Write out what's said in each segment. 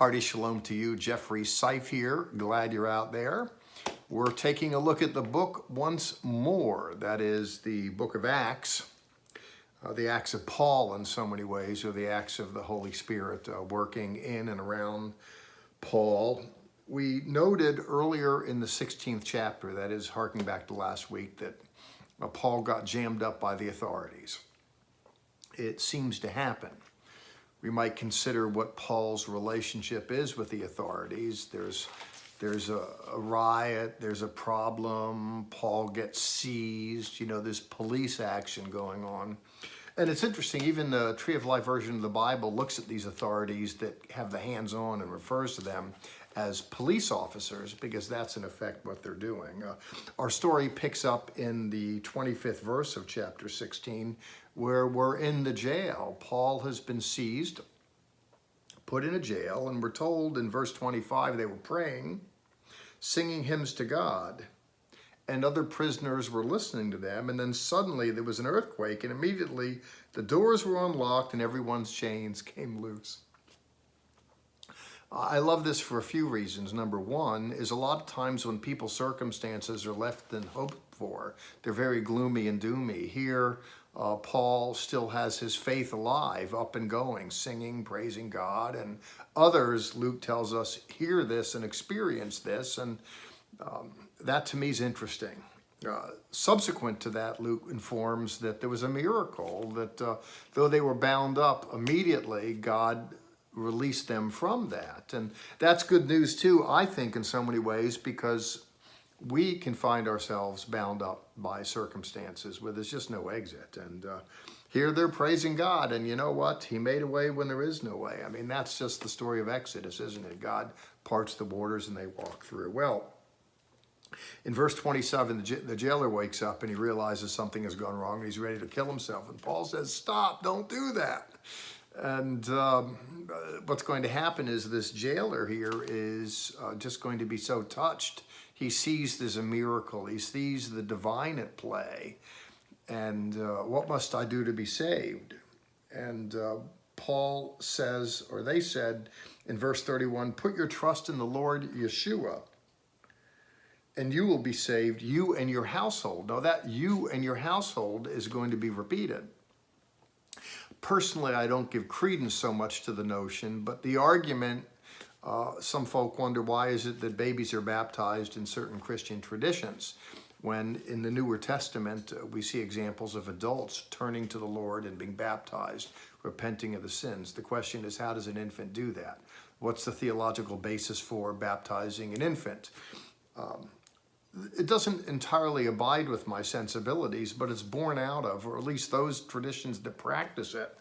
Hearty shalom to you, Jeffrey Seif here. Glad you're out there. We're taking a look at the book once more. That is the book of Acts, the Acts of Paul in so many ways, or the Acts of the Holy Spirit working in and around Paul. We noted earlier in the 16th chapter, that is harking back to last week, that Paul got jammed up by the authorities. It seems to happen. We might consider what Paul's relationship is with the authorities. There's a riot, there's a problem, Paul gets seized, there's police action going on. And it's interesting, even the Tree of Life version of the Bible looks at these authorities that have the hands on and refers to them as police officers, because that's in effect what they're doing. Our story picks up in the 25th verse of chapter 16, where we're in the jail. Paul has been seized, put in a jail, and we're told in verse 25 they were praying, singing hymns to God, and other prisoners were listening to them. And then suddenly there was an earthquake, and immediately the doors were unlocked and everyone's chains came loose. I love this for a few reasons. Number one is a lot of times when people's circumstances are less than hoped for, they're very gloomy and doomy. Here, Paul still has his faith alive, up and going, singing, praising God, and others, Luke tells us, hear this and experience this, and that to me is interesting. Subsequent to that, Luke informs that there was a miracle, that though they were bound up, immediately God released them from that. And that's good news too, I think, in so many ways, because we can find ourselves bound up by circumstances where there's just no exit. And here they're praising God, and you know what? He made a way when there is no way. I mean, that's just the story of Exodus, isn't it? God parts the waters and they walk through. Well, in verse 27, the jailer wakes up and he realizes something has gone wrong and he's ready to kill himself. And Paul says, stop, don't do that. And what's going to happen is this jailer here is just going to be so touched. He sees there's a miracle. He sees the divine at play. And what must I do to be saved? And Paul says, or they said in verse 31, put your trust in the Lord Yeshua, and you will be saved, you and your household. Now that you and your household is going to be repeated. Personally, I don't give credence so much to the notion, but the argument, some folk wonder, why is it that babies are baptized in certain Christian traditions, when in the Newer Testament we see examples of adults turning to the Lord and being baptized, repenting of the sins. The question is, how does an infant do that? What's the theological basis for baptizing an infant? It doesn't entirely abide with my sensibilities, but it's born out of, or at least those traditions that practice it,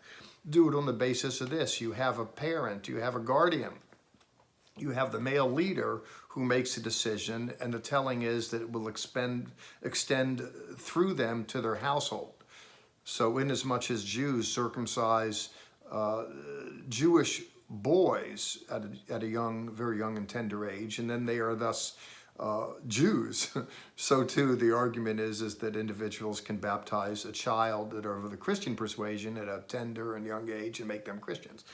do it on the basis of this. You have a parent, you have a guardian, you have the male leader who makes a decision, and the telling is that it will extend through them to their household. So inasmuch as Jews circumcise Jewish boys at a young, very young and tender age, and then they are thus Jews, so too the argument is that individuals can baptize a child that are of the Christian persuasion at a tender and young age and make them Christians.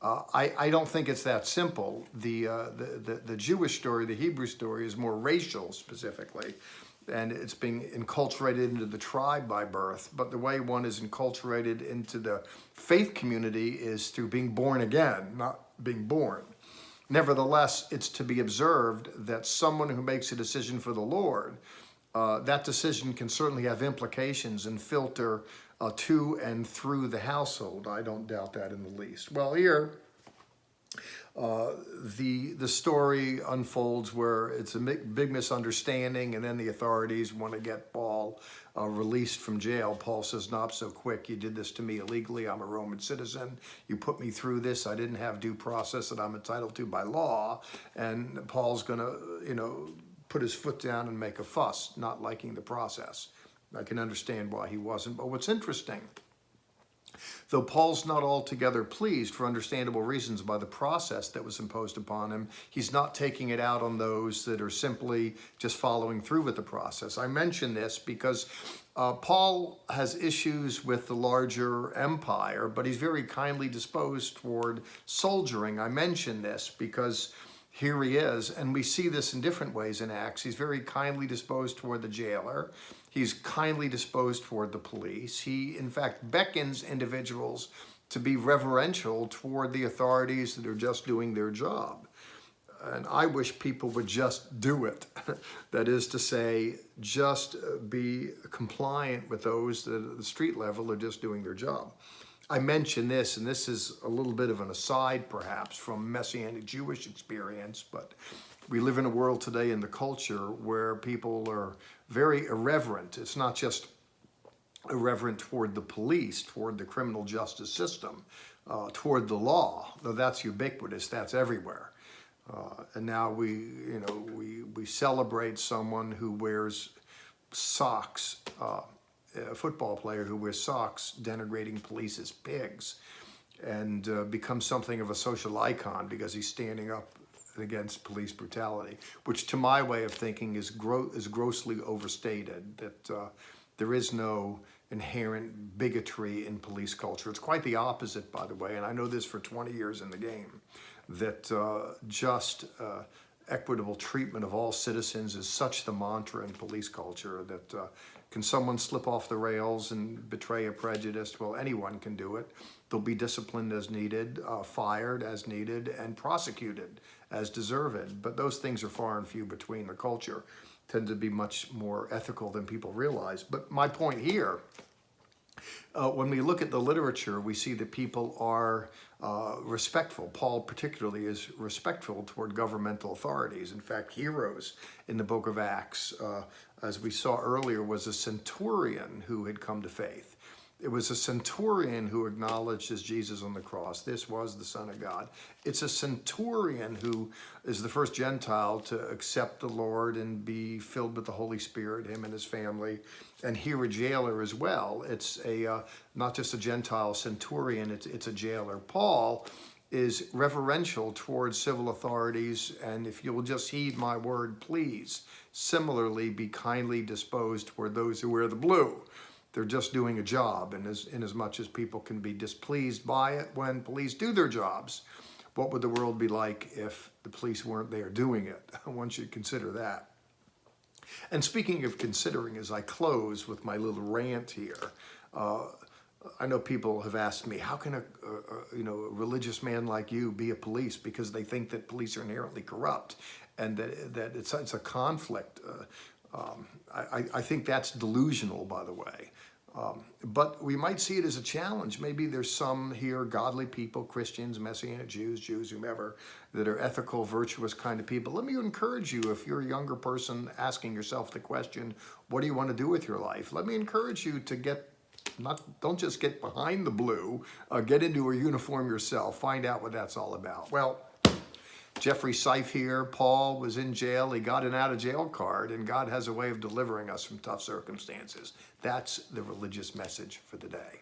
I don't think it's that simple. The Jewish story, the Hebrew story, is more racial specifically, and it's being enculturated into the tribe by birth. But the way one is enculturated into the faith community is through being born again, not being born. Nevertheless, it's to be observed that someone who makes a decision for the Lord, that decision can certainly have implications and filter to and through the household. I don't doubt that in the least. Well, here, the story unfolds where it's a big misunderstanding, and then the authorities want to get Paul released from jail. Paul says, not so quick. You did this to me illegally. I'm a Roman citizen. You put me through this. I didn't have due process that I'm entitled to by law. And Paul's going to, put his foot down and make a fuss, not liking the process. I can understand why he wasn't. But what's interesting Though Paul's not altogether pleased, for understandable reasons, by the process that was imposed upon him, he's not taking it out on those that are simply just following through with the process. I mention this because Paul has issues with the larger empire, but he's very kindly disposed toward soldiering. I mention this because here he is, and we see this in different ways in Acts. He's very kindly disposed toward the jailer. He's kindly disposed toward the police. He, in fact, beckons individuals to be reverential toward the authorities that are just doing their job. And I wish people would just do it. That is to say, just be compliant with those that at the street level are just doing their job. I mention this, and this is a little bit of an aside perhaps from Messianic Jewish experience, but we live in a world today in the culture where people are very irreverent. It's not just irreverent toward the police, toward the criminal justice system, toward the law, though that's ubiquitous, that's everywhere. And now we celebrate someone who wears socks, a football player who wears socks denigrating police as pigs, and becomes something of a social icon because he's standing up against police brutality, which to my way of thinking is grossly overstated, that there is no inherent bigotry in police culture. It's quite the opposite, by the way, and I know this for 20 years in the game, that just equitable treatment of all citizens is such the mantra in police culture that can someone slip off the rails and betray a prejudice? Well, anyone can do it. They'll be disciplined as needed, fired as needed, and prosecuted as deserved. But those things are far and few between. The culture tends to be much more ethical than people realize. But my point here, when we look at the literature, we see that people are respectful. Paul particularly is respectful toward governmental authorities. In fact, heroes in the book of Acts, as we saw earlier, was a centurion who had come to faith. It was a centurion who acknowledged as Jesus on the cross, this was the Son of God. It's a centurion who is the first Gentile to accept the Lord and be filled with the Holy Spirit, him and his family. And here a jailer as well. It's not just a Gentile centurion, it's a jailer. Paul is reverential towards civil authorities, and if you will just heed my word, please, similarly be kindly disposed toward those who wear the blue. They're just doing a job, and in as much as people can be displeased by it when police do their jobs, what would the world be like if the police weren't there doing it? One should consider that. And speaking of considering, as I close with my little rant here, I know people have asked me, how can a religious man like you be a police? Because they think that police are inherently corrupt and that it's a conflict. I think that's delusional, by the way. But we might see it as a challenge. Maybe there's some here, godly people, Christians, Messianic Jews, whomever, that are ethical, virtuous kind of people. Let me encourage you, if you're a younger person asking yourself the question, what do you want to do with your life? Let me encourage you to don't just get behind the blue, get into a uniform yourself, find out what that's all about. Well, Jeffrey Seif here. Paul was in jail. He got an out of jail card, and God has a way of delivering us from tough circumstances. That's the religious message for the day.